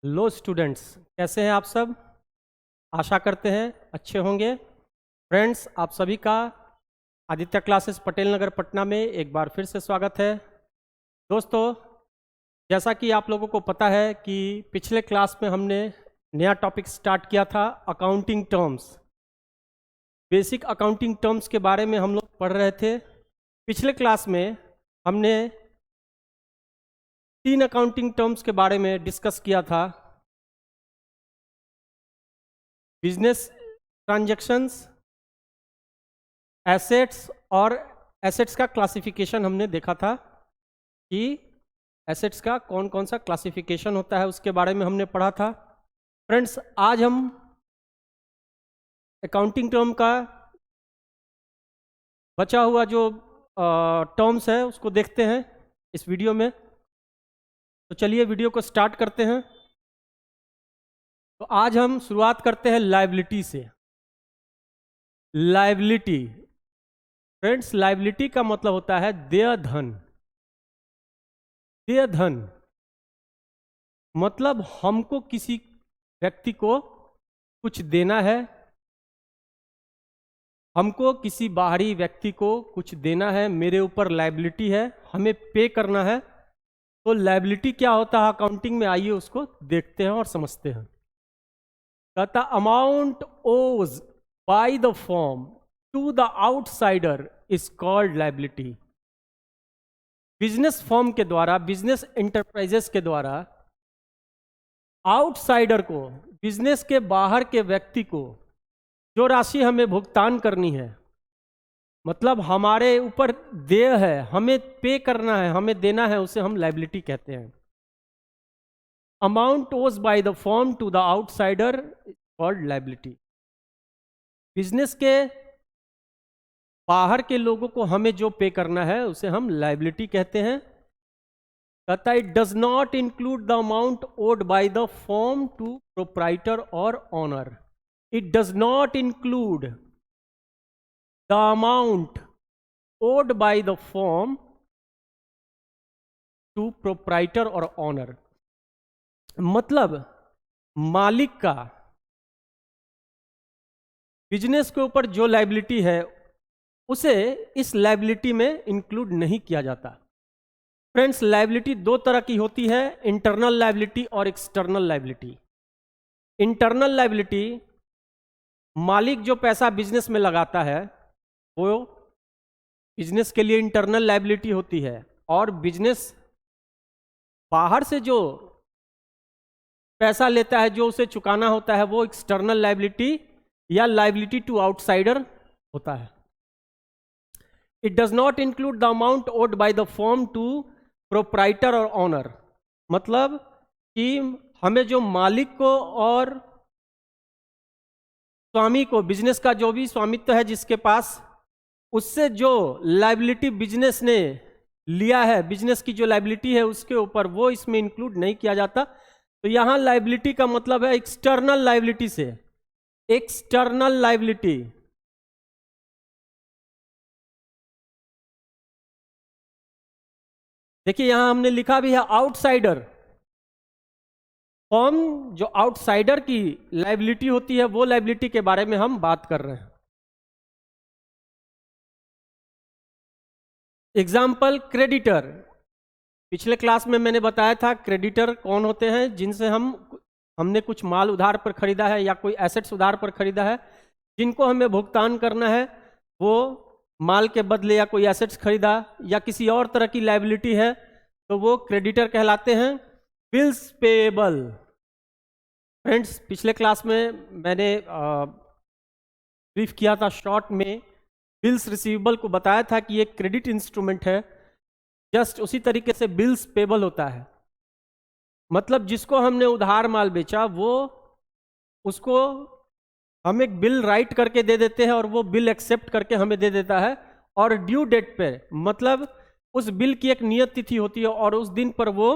लो students, कैसे हैं आप सब? आशा करते हैं अच्छे होंगे। फ्रेंड्स, आप सभी का आदित्य क्लासेस पटेल नगर पटना में एक बार फिर से स्वागत है। दोस्तों, जैसा कि आप लोगों को पता है कि पिछले क्लास में हमने नया टॉपिक स्टार्ट किया था, accounting terms. Basic accounting terms के बारे में हम लोग पढ़ रहे थे। पिछले क्लास में हमने 3 अकाउंटिंग टर्म्स के बारे में डिस्कस किया था। बिजनेस ट्रांजैक्शंस, एसेट्स और एसेट्स का क्लासिफिकेशन हमने देखा था कि एसेट्स का कौन कौन सा क्लासिफिकेशन होता है, उसके बारे में हमने पढ़ा था। फ्रेंड्स, आज हम अकाउंटिंग टर्म का बचा हुआ जो टर्म्स है उसको देखते हैं इस वीडियो में। तो चलिए वीडियो को स्टार्ट करते हैं। तो आज हम शुरुआत करते हैं लायबिलिटी से। लायबिलिटी, फ्रेंड्स, लायबिलिटी का मतलब होता है देय धन। देय धन मतलब हमको किसी व्यक्ति को कुछ देना है, हमको किसी बाहरी व्यक्ति को कुछ देना है, मेरे ऊपर लायबिलिटी है, हमें पे करना है। तो लायबिलिटी क्या होता है अकाउंटिंग में, आइए उसको देखते हैं और समझते हैं। कहता amount owes by the firm to the outsider is called liability. Business firm के द्वारा, बिजनेस एंटरप्राइजेस के द्वारा आउटसाइडर को, बिजनेस के बाहर के व्यक्ति को जो राशि हमें भुगतान करनी है, मतलब हमारे ऊपर देय है, हमें पे करना है, हमें देना है, उसे हम लायबिलिटी कहते हैं। Amount owes by the firm to the outsider called liability. Business के बाहर के लोगों को हमें जो पे करना है उसे हम लायबिलिटी कहते हैं। कहता है it does not include the amount owed by the firm to proprietor और owner. It does not include the amount owed by the firm to proprietor और ऑनर। मतलब मालिक का बिजनेस के ऊपर जो लायबिलिटी है उसे इस लायबिलिटी में इंक्लूड नहीं किया जाता। फ्रेंड्स, लायबिलिटी 2 तरह की होती है, इंटरनल लायबिलिटी और एक्सटर्नल लायबिलिटी। इंटरनल लायबिलिटी, मालिक जो पैसा बिजनेस में लगाता है वो बिजनेस के लिए इंटरनल लायबिलिटी होती है, और बिजनेस बाहर से जो पैसा लेता है, जो उसे चुकाना होता है, वो एक्सटर्नल लायबिलिटी या लायबिलिटी टू आउटसाइडर होता है। It does not include the amount owed by the firm to proprietor और ऑनर। मतलब कि हमें जो मालिक को और स्वामी को, बिजनेस का जो भी स्वामित्व है जिसके पास, उससे जो लायबिलिटी बिजनेस ने लिया है, बिजनेस की जो लायबिलिटी है उसके ऊपर, वो इसमें इंक्लूड नहीं किया जाता। तो यहां लायबिलिटी का मतलब है एक्सटर्नल लायबिलिटी से। एक्सटर्नल लायबिलिटी, देखिए यहां हमने लिखा भी है आउटसाइडर। फर्म जो आउटसाइडर की लायबिलिटी होती है, वो लायबिलिटी के बारे में हम बात कर रहे हैं। Example, creditor. पिछले क्लास में मैंने बताया था क्रेडिटर कौन होते हैं, जिनसे हमने कुछ माल उधार पर खरीदा है या कोई एसेट्स उधार पर खरीदा है, जिनको हमें भुगतान करना है। वो माल के बदले या कोई एसेट्स खरीदा या किसी और तरह की लायबिलिटी है, तो वो क्रेडिटर कहलाते हैं। बिल्स पेएबल, फ्रेंड्स, पिछले क्लास में मैंने ब्रीफ किया था शॉर्ट में, बिल्स रिसीवेबल को बताया था कि एक क्रेडिट इंस्ट्रूमेंट है। जस्ट उसी तरीके से बिल्स पेबल होता है, मतलब जिसको हमने उधार माल बेचा, वो उसको हम एक बिल राइट करके दे देते हैं और वो बिल एक्सेप्ट करके हमें दे देता है। और ड्यू डेट पे, मतलब उस बिल की एक नियत तिथि होती है और उस दिन पर वो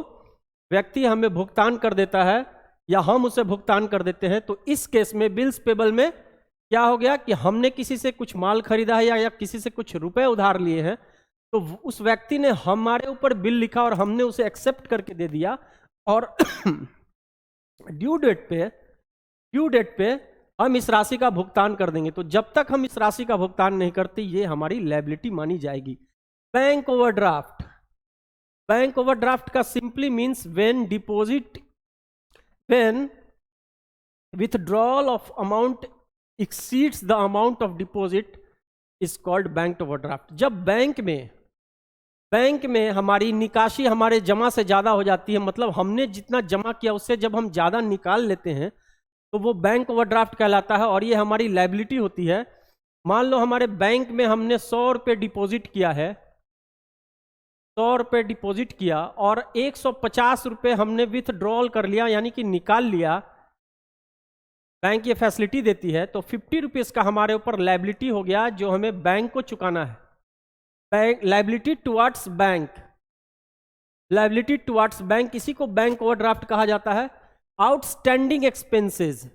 व्यक्ति हमें भुगतान कर देता है या हम उसे भुगतान कर देते हैं। तो इस केस में बिल्स पेबल में क्या हो गया कि हमने किसी से कुछ माल खरीदा है या किसी से कुछ रुपए उधार लिए हैं, तो उस व्यक्ति ने हमारे ऊपर बिल लिखा और हमने उसे एक्सेप्ट करके दे दिया, और ड्यू डेट पे हम इस राशि का भुगतान कर देंगे। तो जब तक हम इस राशि का भुगतान नहीं करते ये हमारी लायबिलिटी मानी जाएगी। बैंक ओवरड्राफ्ट का simply means when withdrawal of amount exceeds the amount of deposit is called bank overdraft. जब बैंक में हमारी निकासी हमारे जमा से ज़्यादा हो जाती है, मतलब हमने जितना जमा किया उससे जब हम ज़्यादा निकाल लेते हैं तो वो बैंक ओवरड्राफ्ट कहलाता है और ये हमारी लायबिलिटी होती है। मान लो हमारे बैंक में हमने 100 रुपये डिपॉजिट किया है, 100 रुपये डिपॉजिट किया और 150 रुपये हमने विथड्रॉल कर लिया यानी कि निकाल लिया। बैंक ये फैसिलिटी देती है तो 50 रुपीज़ का हमारे ऊपर लायबिलिटी हो गया जो हमें बैंक को चुकाना है। लायबिलिटी टुवर्ड्स बैंक, इसी को बैंक ओवरड्राफ्ट कहा जाता है। आउटस्टैंडिंग एक्सपेंसेस,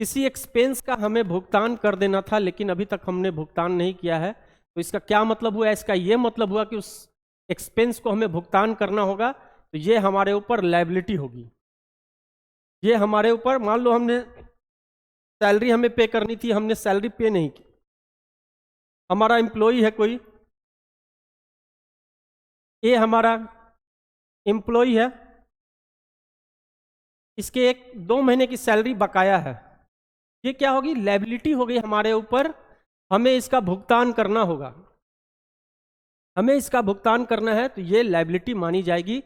किसी एक्सपेंस का हमें भुगतान कर देना था लेकिन अभी तक हमने भुगतान नहीं किया है, तो इसका क्या मतलब हुआ? इसका ये मतलब हुआ कि उस एक्सपेंस को हमें भुगतान करना होगा, तो ये हमारे ऊपर लायबिलिटी होगी। ये हमारे ऊपर, मान लो हमने सैलरी हमें पे करनी थी, हमने सैलरी पे नहीं की। हमारा एम्प्लॉई है कोई, ये हमारा एम्प्लॉई है, इसके 1-2 महीने की सैलरी बकाया है, ये क्या होगी? लायबिलिटी हो गई हमारे ऊपर। हमें इसका भुगतान करना होगा, हमें इसका भुगतान करना है, तो ये लायबिलिटी मानी जाएगी।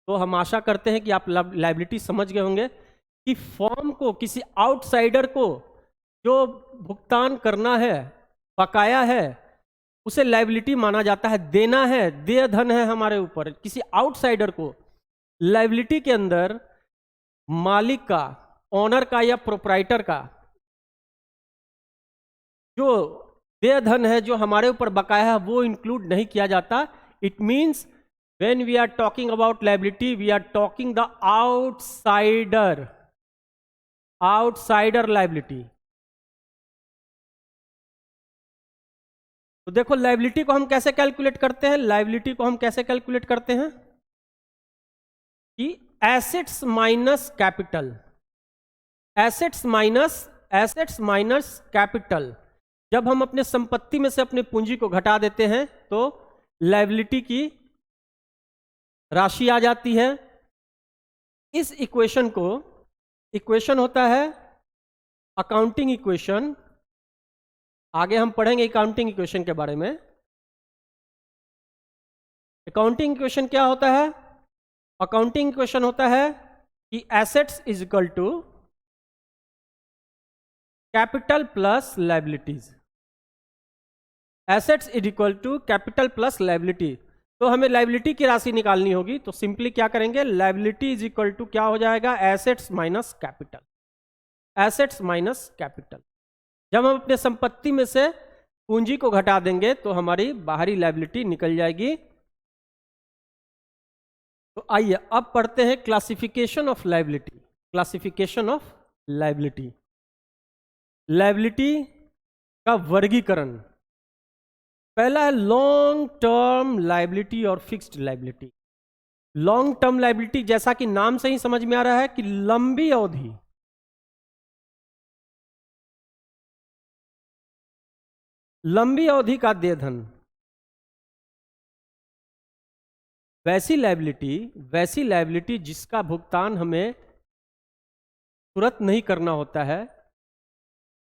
तो हम आशा करते हैं कि आप लायबिलिटी समझ गए होंगे कि फर्म को, किसी आउटसाइडर को जो भुगतान करना है, बकाया है, उसे लायबिलिटी माना जाता है। देना है, देय धन है हमारे ऊपर, किसी आउटसाइडर को। लायबिलिटी के अंदर मालिक का, ओनर का या प्रोप्राइटर का जो देय धन है, जो हमारे ऊपर बकाया है, वो इंक्लूड नहीं किया जाता। It means when we are talking about liability we are talking the outsider liability. तो देखो लायबिलिटी को हम कैसे कैलकुलेट करते हैं? लायबिलिटी को हम कैसे कैलकुलेट करते हैं कि assets minus capital, assets minus capital. जब हम अपने संपत्ति में से अपने पूंजी को घटा देते हैं तो लायबिलिटी की राशि आ जाती है। इस इक्वेशन होता है अकाउंटिंग इक्वेशन। आगे हम पढ़ेंगे अकाउंटिंग इक्वेशन के बारे में। अकाउंटिंग इक्वेशन क्या होता है? अकाउंटिंग इक्वेशन होता है कि assets is equal to capital plus liabilities. Assets is equal to capital plus liability. तो हमें लायबिलिटी की राशि निकालनी होगी, तो सिंपली क्या करेंगे? लायबिलिटी इज इक्वल टू क्या हो जाएगा? Assets minus capital, assets minus capital. जब हम अपने संपत्ति में से पूंजी को घटा देंगे तो हमारी बाहरी लायबिलिटी निकल जाएगी। तो आइए अब पढ़ते हैं classification of liability. Classification of liability, liability का वर्गीकरण। पहला है लॉन्ग टर्म लायबिलिटी और fixed liability. Long term liability जैसा कि नाम से ही समझ में आ रहा है कि लंबी अवधि, लंबी अवधि का देय धन। वैसी लायबिलिटी जिसका भुगतान हमें तुरंत नहीं करना होता है,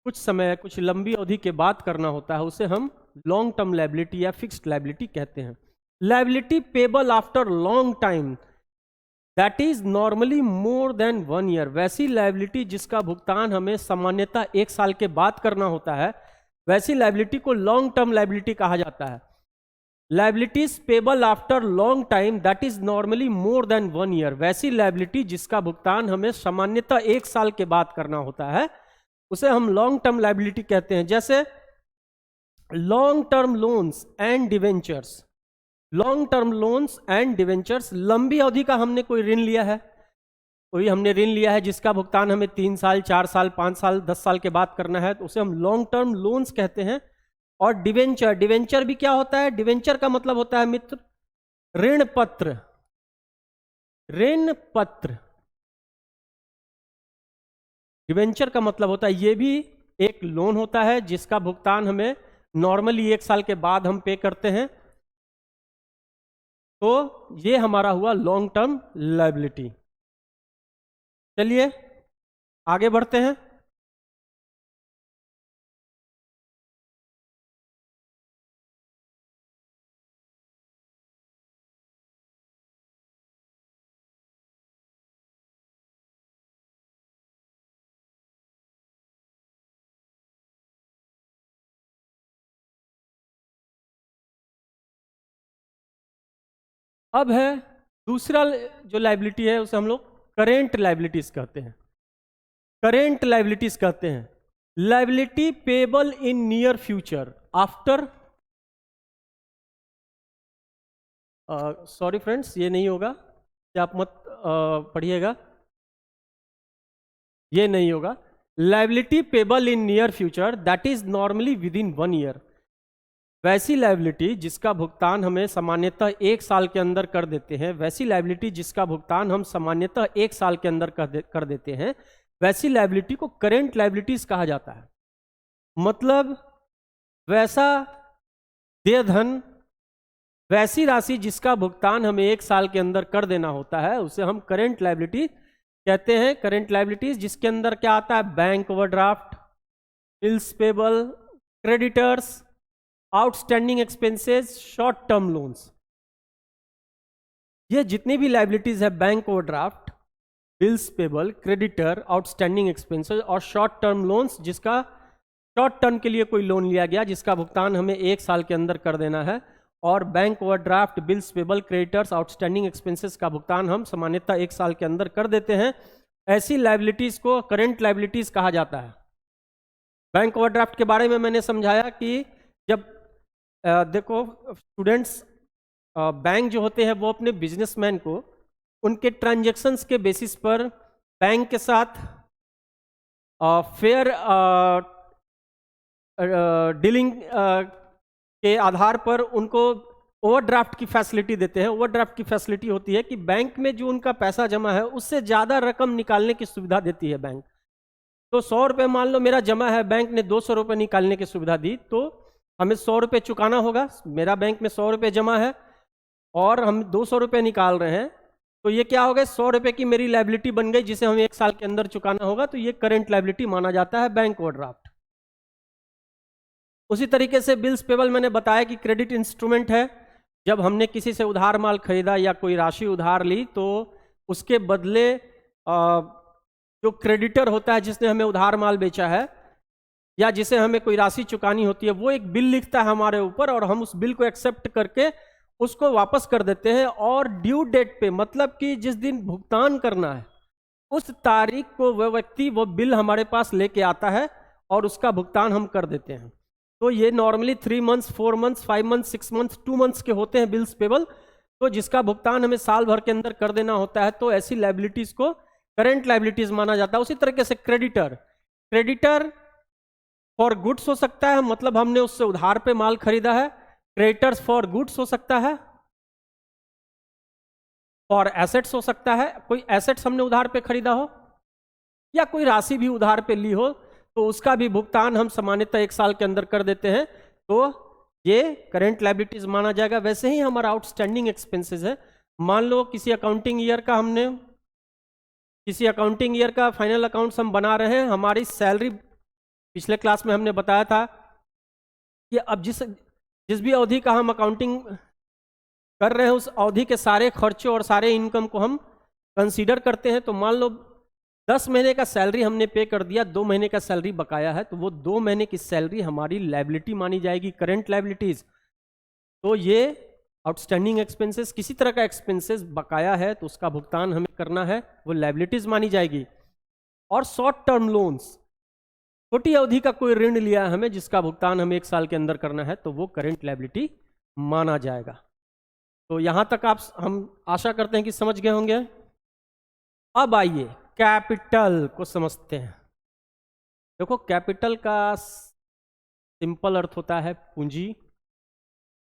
कुछ समय, कुछ लंबी अवधि के बाद करना होता है, उसे हम लॉन्ग टर्म लायबिलिटी या फिक्स्ड लायबिलिटी कहते हैं। Liability payable after long time, that is normally more than 1 year. वैसी लायबिलिटी जिसका भुगतान हमें सामान्यतः 1 साल के बाद करना होता है, वैसी लायबिलिटी को लॉन्ग टर्म लायबिलिटी कहा जाता है। Liabilities payable after long time, that is normally more than 1 year. वैसी लायबिलिटी जिसका भुगतान हमें सामान्यतः 1 साल के बाद करना होता है, उसे हम लॉन्ग टर्म लायबिलिटी कहते हैं। जैसे long term loans and debentures. Long term loans and debentures, लंबी अवधि का हमने कोई ऋण लिया है, जिसका भुगतान हमें 3 साल, 4 साल, 5 साल, 10 साल के बाद करना है, तो उसे हम लॉन्ग टर्म लोन्स कहते हैं। और डिवेंचर भी क्या होता है? डिवेंचर का मतलब होता है मित्र ऋण पत्र। ऋण पत्र, डिबेंचर का मतलब होता है ये भी एक लोन होता है जिसका भुगतान हमें नॉर्मली 1 साल के बाद हम पे करते हैं। तो ये हमारा हुआ लॉन्ग टर्म लायबिलिटी। चलिए आगे बढ़ते हैं। अब है दूसरा जो लायबिलिटी है उसे हम लोग करेंट लायबिलिटीज कहते हैं। करेंट लायबिलिटीज कहते हैं liability payable in near future after, sorry friends ये नहीं होगा, क्या आप मत पढ़िएगा, ये नहीं होगा। Liability payable in near future that is normally with in 1 year, वैसी लायबिलिटी जिसका भुगतान हमें सामान्यतः 1 साल के अंदर कर देते हैं, वैसी लायबिलिटी जिसका भुगतान हम सामान्यतः 1 साल के अंदर कर देते हैं, वैसी लायबिलिटी को करेंट लायबिलिटीज कहा जाता है। मतलब वैसा देय धन, वैसी राशि जिसका भुगतान हमें 1 साल के अंदर कर देना होता है उसे हम करेंट लायबिलिटी कहते हैं। करेंट लायबिलिटीज जिसके अंदर क्या आता है, bank overdraft, bills payable, creditors, outstanding expenses, short term loans. ये जितनी भी लायबिलिटीज है, bank overdraft, bills payable, creditor, outstanding expenses और शॉर्ट टर्म लोन्स, जिसका शॉर्ट टर्म के लिए कोई लोन लिया गया जिसका भुगतान हमें 1 साल के अंदर कर देना है, और bank overdraft, bills payable, creditors, outstanding expenses का भुगतान हम सामान्यतः 1 साल के अंदर कर देते हैं। ऐसी लायबिलिटीज को करंट लायबिलिटीज कहा जाता है। बैंक ओवरड्राफ्ट के बारे में मैंने समझाया कि जब देखो स्टूडेंट्स, बैंक जो होते हैं वो अपने बिजनेसमैन को उनके ट्रांजैक्शंस के बेसिस पर बैंक के साथ फेयर डीलिंग के आधार पर उनको ओवरड्राफ्ट की फैसिलिटी देते हैं। ओवरड्राफ्ट की फैसिलिटी होती है कि बैंक में जो उनका पैसा जमा है उससे ज़्यादा रकम निकालने की सुविधा देती है बैंक। तो 100 रुपये मान लो मेरा जमा है, बैंक ने 200 रुपये निकालने की सुविधा दी, तो हमें 100 रुपये चुकाना होगा। मेरा बैंक में 100 रुपये जमा है और हम 200 रुपये निकाल रहे हैं, तो ये क्या हो गया, 100 रुपये की मेरी लायबिलिटी बन गई जिसे हमें 1 साल के अंदर चुकाना होगा। तो ये करंट लायबिलिटी माना जाता है बैंक ओवरड्राफ्ट। उसी तरीके से बिल्स पेबल मैंने बताया कि क्रेडिट इंस्ट्रूमेंट है। जब हमने किसी से उधार माल खरीदा या कोई राशि उधार ली तो उसके बदले जो क्रेडिटर होता है जिसने हमें उधार माल बेचा है या जिसे हमें कोई राशि चुकानी होती है, वो एक बिल लिखता है हमारे ऊपर और हम उस बिल को एक्सेप्ट करके उसको वापस कर देते हैं। और ड्यू डेट पे, मतलब कि जिस दिन भुगतान करना है उस तारीख को वह व्यक्ति वो बिल हमारे पास लेके आता है और उसका भुगतान हम कर देते हैं। तो ये normally 3 months, 4 months, 5 months, 6 months, 2 months के होते हैं बिल्स पेबल। तो जिसका भुगतान हमें साल भर के अंदर कर देना होता है, तो ऐसी लायबिलिटीज को करंट लायबिलिटीज माना जाता है। उसी तरीके से क्रेडिटर, क्रेडिटर फॉर गुड्स हो सकता है, मतलब हमने उससे उधार पे माल खरीदा है। क्रेडिटर्स फॉर गुड्स हो सकता है, फॉर एसेट्स हो सकता है, कोई एसेट्स हमने उधार पे खरीदा हो या कोई राशि भी उधार पे ली हो, तो उसका भी भुगतान हम सामान्यतः 1 साल के अंदर कर देते हैं। तो ये करंट लायबिलिटीज माना जाएगा। वैसे ही हमारा आउटस्टैंडिंग एक्सपेंसेस है। मान लो किसी अकाउंटिंग ईयर का फाइनल अकाउंट्स हम बना रहे हैं, हमारी सैलरी, पिछले क्लास में हमने बताया था कि अब जिस भी अवधि का हम अकाउंटिंग कर रहे हैं उस अवधि के सारे खर्चों और सारे इनकम को हम कंसीडर करते हैं। तो मान लो 10 महीने का सैलरी हमने पे कर दिया, 2 महीने का सैलरी बकाया है, तो वो 2 महीने की सैलरी हमारी लायबिलिटी मानी जाएगी, करंट लायबिलिटीज। तो ये आउटस्टैंडिंग एक्सपेंसेस, किसी तरह का एक्सपेंसेस बकाया है तो उसका भुगतान हमें करना है, वो लायबिलिटीज मानी जाएगी। और शॉर्ट टर्म लोन्स, छोटी अवधि का कोई ऋण लिया है हमें जिसका भुगतान हमें 1 साल के अंदर करना है, तो वो करंट लायबिलिटी माना जाएगा। तो यहां तक हम आशा करते हैं कि समझ गए होंगे। अब आइए कैपिटल को समझते हैं। देखो कैपिटल का सिंपल अर्थ होता है पूंजी,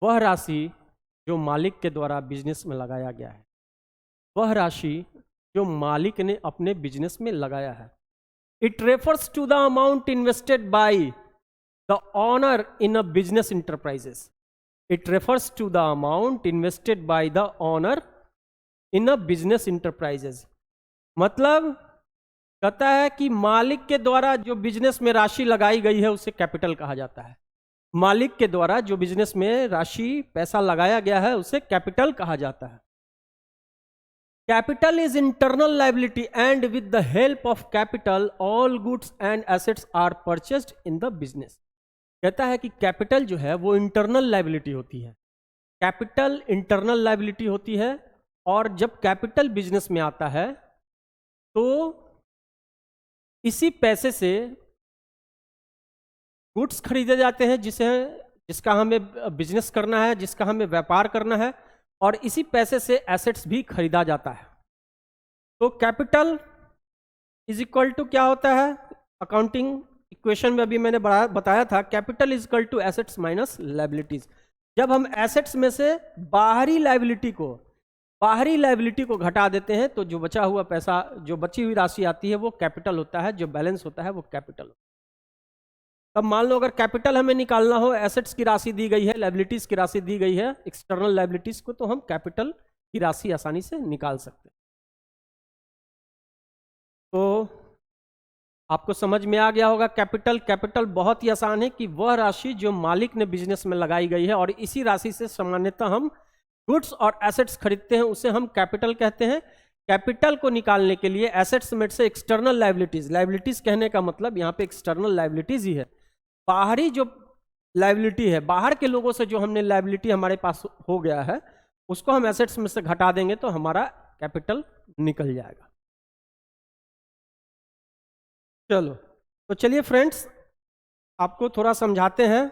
वह राशि जो मालिक के द्वारा बिजनेस में लगाया गया है। वह राशि जो मालिक ने अपने बिजनेस में लगाया है। It refers to the amount invested by the owner in a business enterprises. It refers to the amount invested by the owner in a business enterprises. मतलब कहता है कि मालिक के द्वारा जो बिजनेस में राशि लगाई गई है उसे कैपिटल कहा जाता है। मालिक के द्वारा जो बिजनेस में राशि पैसा लगाया गया है उसे कैपिटल कहा जाता है। Capital is internal liability and with the help of capital all goods and assets are purchased in the business. कहता है कि कैपिटल जो है वो इंटरनल लाइबिलिटी होती है। कैपिटल इंटरनल लाइबिलिटी होती है और जब कैपिटल बिजनेस में आता है तो इसी पैसे से गुड्स खरीदे जाते हैं जिसका हमें बिजनेस करना है, जिसका हमें व्यापार करना है, और इसी पैसे से एसेट्स भी खरीदा जाता है। तो कैपिटल इज इक्वल टू क्या होता है, अकाउंटिंग इक्वेशन में अभी मैंने बताया था, capital is equal to assets minus liabilities. जब हम एसेट्स में से बाहरी लायबिलिटी को घटा देते हैं तो जो बचा हुआ पैसा, जो बची हुई राशि आती है वो कैपिटल होता है, जो बैलेंस होता है वो कैपिटल होता है। तब मान लो अगर कैपिटल हमें निकालना हो, एसेट्स की राशि दी गई है, लायबिलिटीज की राशि दी गई है, एक्सटर्नल लायबिलिटीज को, तो हम कैपिटल की राशि आसानी से निकाल सकते हैं। तो आपको समझ में आ गया होगा कैपिटल बहुत ही आसान है कि वह राशि जो मालिक ने बिजनेस में लगाई गई है और इसी राशि से सामान्यतः हम गुड्स और एसेट्स खरीदते हैं, उसे हम कैपिटल कहते हैं। कैपिटल को निकालने के लिए एसेट्स में से एक्सटर्नल लायबिलिटीज कहने का मतलब यहाँ पे एक्सटर्नल लायबिलिटीज ही है। बाहरी जो लायबिलिटी है, बाहर के लोगों से जो हमने लायबिलिटी हमारे पास हो गया है, उसको हम एसेट्स में से घटा देंगे तो हमारा कैपिटल निकल जाएगा। चलो, तो चलिए फ्रेंड्स, आपको थोड़ा समझाते हैं।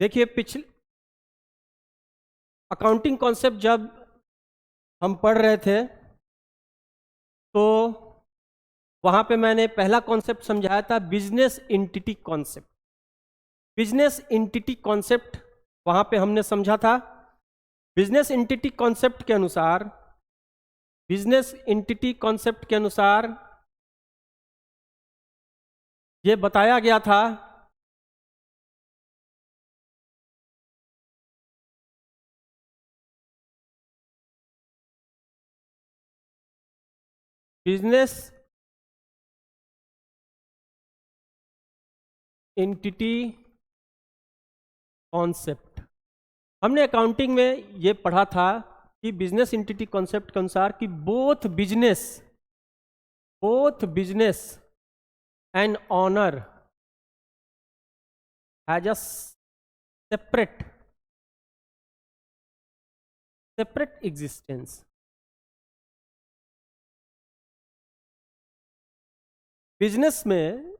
देखिए, पिछले अकाउंटिंग कॉन्सेप्ट जब हम पढ़ रहे थे तो वहां पे मैंने पहला कॉन्सेप्ट समझाया था business entity concept. Business entity concept वहां पे हमने समझा था। बिजनेस एंटिटी कॉन्सेप्ट के अनुसार ये बताया गया था बिजनेस एंटिटी कॉन्सेप्ट, हमने अकाउंटिंग में ये पढ़ा था कि बिजनेस एंटिटी कॉन्सेप्ट के अनुसार कि both business and owner has a separate existence. Business में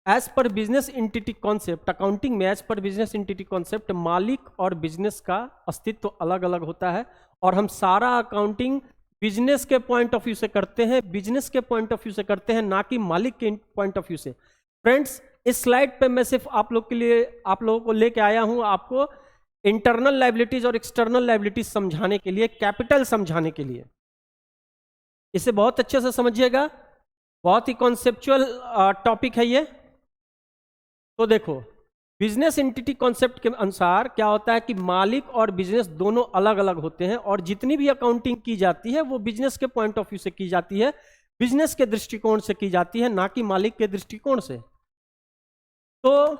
as per business entity concept, accounting में as per business entity concept मालिक और बिजनेस का अस्तित्व अलग अलग होता है और हम सारा अकाउंटिंग बिजनेस के पॉइंट ऑफ व्यू से करते हैं, ना कि मालिक के पॉइंट ऑफ व्यू से। फ्रेंड्स, इस स्लाइड पे मैं सिर्फ आप लोगों को लेके आया हूं, आपको इंटरनल लायबिलिटीज और एक्सटर्नल लायबिलिटीज समझाने के लिए, कैपिटल समझाने के लिए। इसे बहुत अच्छे से समझिएगा, बहुत ही कॉन्सेप्चुअल टॉपिक है ये। तो देखो, बिजनेस एंटिटी कॉन्सेप्ट के अनुसार क्या होता है कि मालिक और बिजनेस दोनों अलग अलग होते हैं और जितनी भी अकाउंटिंग की जाती है वो बिजनेस के पॉइंट ऑफ व्यू से की जाती है, बिजनेस के दृष्टिकोण से की जाती है, ना कि मालिक के दृष्टिकोण से। तो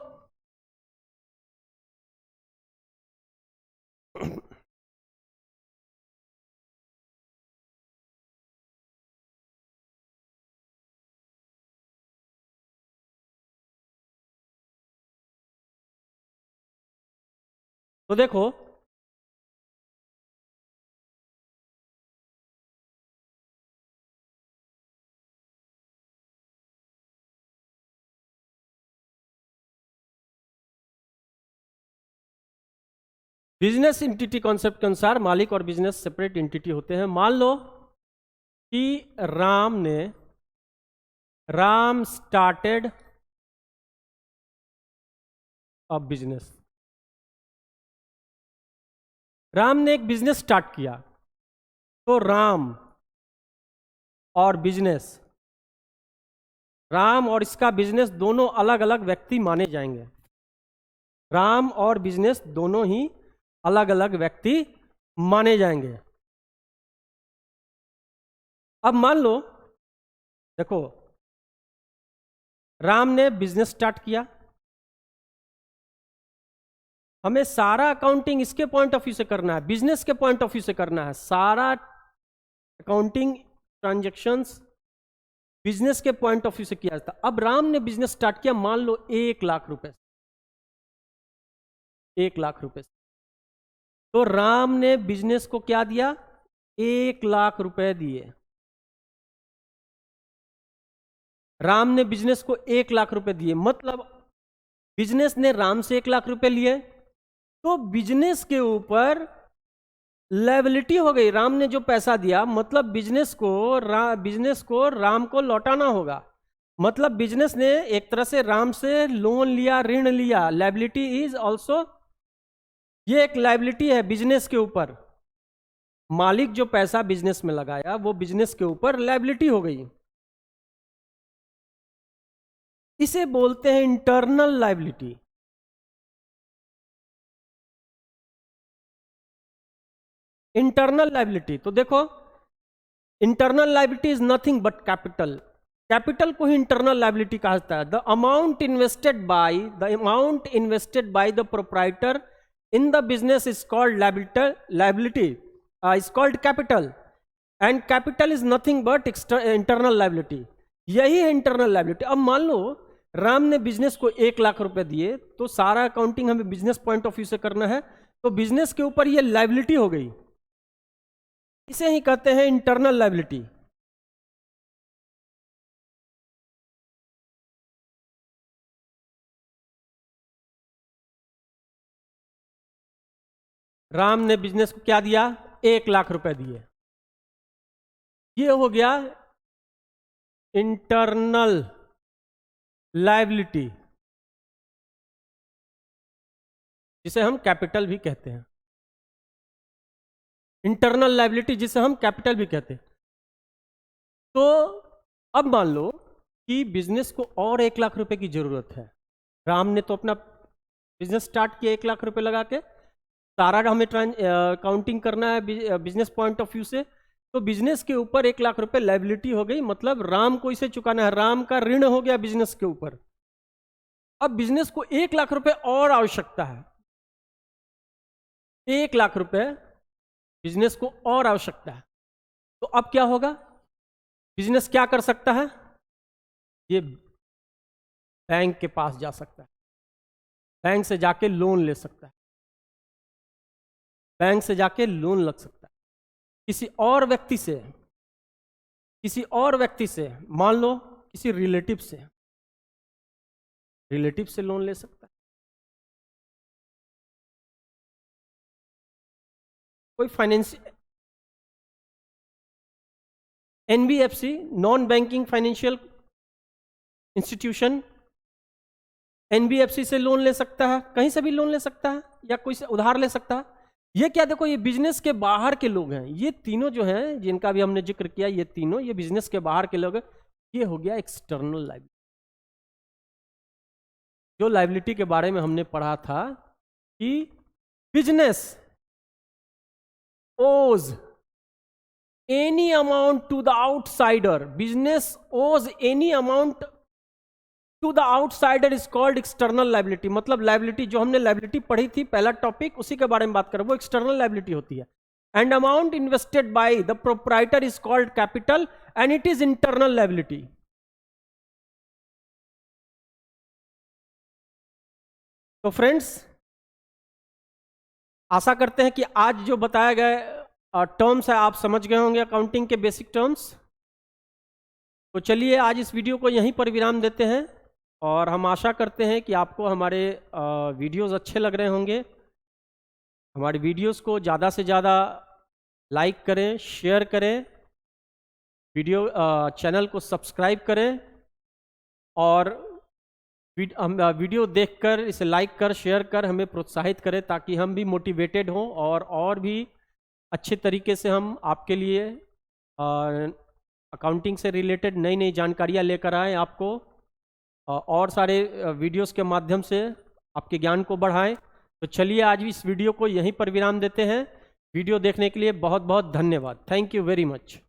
तो देखो, बिजनेस एंटिटी कॉन्सेप्ट के अनुसार मालिक और बिजनेस सेपरेट एंटिटी होते हैं। मान लो कि Ram started a business. Ram ने एक बिजनेस स्टार्ट किया, तो राम और इसका बिजनेस दोनों अलग अलग व्यक्ति माने जाएंगे। राम और बिजनेस दोनों ही अलग अलग व्यक्ति माने जाएंगे। अब मान लो, देखो, राम ने बिजनेस स्टार्ट किया, हमें सारा अकाउंटिंग इसके पॉइंट ऑफ व्यू से करना है, बिजनेस के पॉइंट ऑफ व्यू से करना है। सारा अकाउंटिंग ट्रांजैक्शंस बिजनेस के पॉइंट ऑफ व्यू से किया जाता। अब राम ने बिजनेस स्टार्ट किया, मान लो 1 लाख रुपए, 1 लाख रुपए। तो राम ने बिजनेस को क्या दिया? 1 लाख रुपए दिए। राम ने बिजनेस को 1 लाख रुपए दिए, मतलब बिजनेस ने राम से 1 लाख रुपए लिए, तो बिजनेस के ऊपर लायबिलिटी हो गई। राम ने जो पैसा दिया, मतलब बिजनेस को राम को लौटाना होगा। मतलब बिजनेस ने एक तरह से राम से लोन लिया, ऋण लिया। लायबिलिटी इज ऑल्सो, ये एक लायबिलिटी है बिजनेस के ऊपर। मालिक जो पैसा बिजनेस में लगाया, वो बिजनेस के ऊपर लायबिलिटी हो गई। इसे बोलते हैं इंटरनल लायबिलिटी। इंटरनल लायबिलिटी, तो देखो, internal liability is nothing but capital. Capital को ही इंटरनल लायबिलिटी कहा जाता है। The amount invested by the proprietor in the business is called liability, is called capital, and capital is nothing but internal liability. यही है internal liability. अब मान लो राम ने business को 1 लाख रुपए दिए, तो सारा अकाउंटिंग हमें बिजनेस पॉइंट ऑफ व्यू से करना है, तो बिजनेस के ऊपर ये लायबिलिटी हो गई। इसे ही कहते हैं इंटरनल लायबिलिटी। राम ने बिजनेस को क्या दिया? 1 लाख रुपए दिए। ये हो गया इंटरनल लायबिलिटी, जिसे हम कैपिटल भी कहते हैं। इंटरनल लायबिलिटी जिसे हम कैपिटल भी कहते हैं। तो अब मान लो कि बिजनेस को और 1 लाख रुपए की जरूरत है। राम ने तो अपना बिजनेस स्टार्ट किया 1 लाख रुपए लगा के, सारा हमें काउंटिंग करना है बिजनेस पॉइंट ऑफ व्यू से, तो बिजनेस के ऊपर 1 लाख रुपए लायबिलिटी हो गई, मतलब राम को इसे चुकाना है। राम का ऋण हो गया बिजनेस के ऊपर। अब बिजनेस को 1 लाख रुपए और आवश्यकता है। 1 लाख रुपए बिजनेस को और आवश्यकता है, तो अब क्या होगा? बिजनेस क्या कर सकता है? ये बैंक के पास जा सकता है, बैंक से जाके लोन ले सकता है, बैंक से जाके लोन लग सकता है। किसी और व्यक्ति से, मान लो किसी रिलेटिव से लोन ले सकता है। कोई financial NBFC, non banking financial institution, NBFC से लोन ले सकता है, कहीं से भी लोन ले सकता है, या कोई से उधार ले सकता है। ये क्या, देखो, ये बिजनेस के बाहर के लोग हैं। ये तीनों जो हैं, जिनका भी हमने जिक्र किया, ये तीनों ये बिजनेस के बाहर के लोग हैं। ये हो गया एक्सटर्नल लायबिलिटी। जो लायबिलिटी के बारे में हमने पढ़ा था कि business owes any amount to the outsider, business owes any amount to the outsider is called external liability। मतलब लायबिलिटी, जो हमने लायबिलिटी पढ़ी थी पहला टॉपिक, उसी के बारे में बात करें, वो एक्सटर्नल लायबिलिटी होती है। And amount invested by the proprietor is called capital and it is internal liability. तो फ्रेंड्स, आशा करते हैं कि आज जो बताया गया टर्म्स है आप समझ गए होंगे, अकाउंटिंग के बेसिक टर्म्स। तो चलिए आज इस वीडियो को यहीं पर विराम देते हैं, और हम आशा करते हैं कि आपको हमारे वीडियोस अच्छे लग रहे होंगे। हमारे वीडियोस को ज़्यादा से ज़्यादा लाइक करें, शेयर करें, चैनल को सब्सक्राइब करें और वीडियो देखकर इसे लाइक कर, शेयर कर हमें प्रोत्साहित करें ताकि हम भी मोटिवेटेड हों और भी अच्छे तरीके से हम आपके लिए अकाउंटिंग से रिलेटेड नई नई जानकारियाँ लेकर आएँ आपको, और सारे वीडियोस के माध्यम से आपके ज्ञान को बढ़ाएं। तो चलिए आज इस वीडियो को यहीं पर विराम देते हैं। वीडियो देखने के लिए बहुत बहुत धन्यवाद। Thank you very much.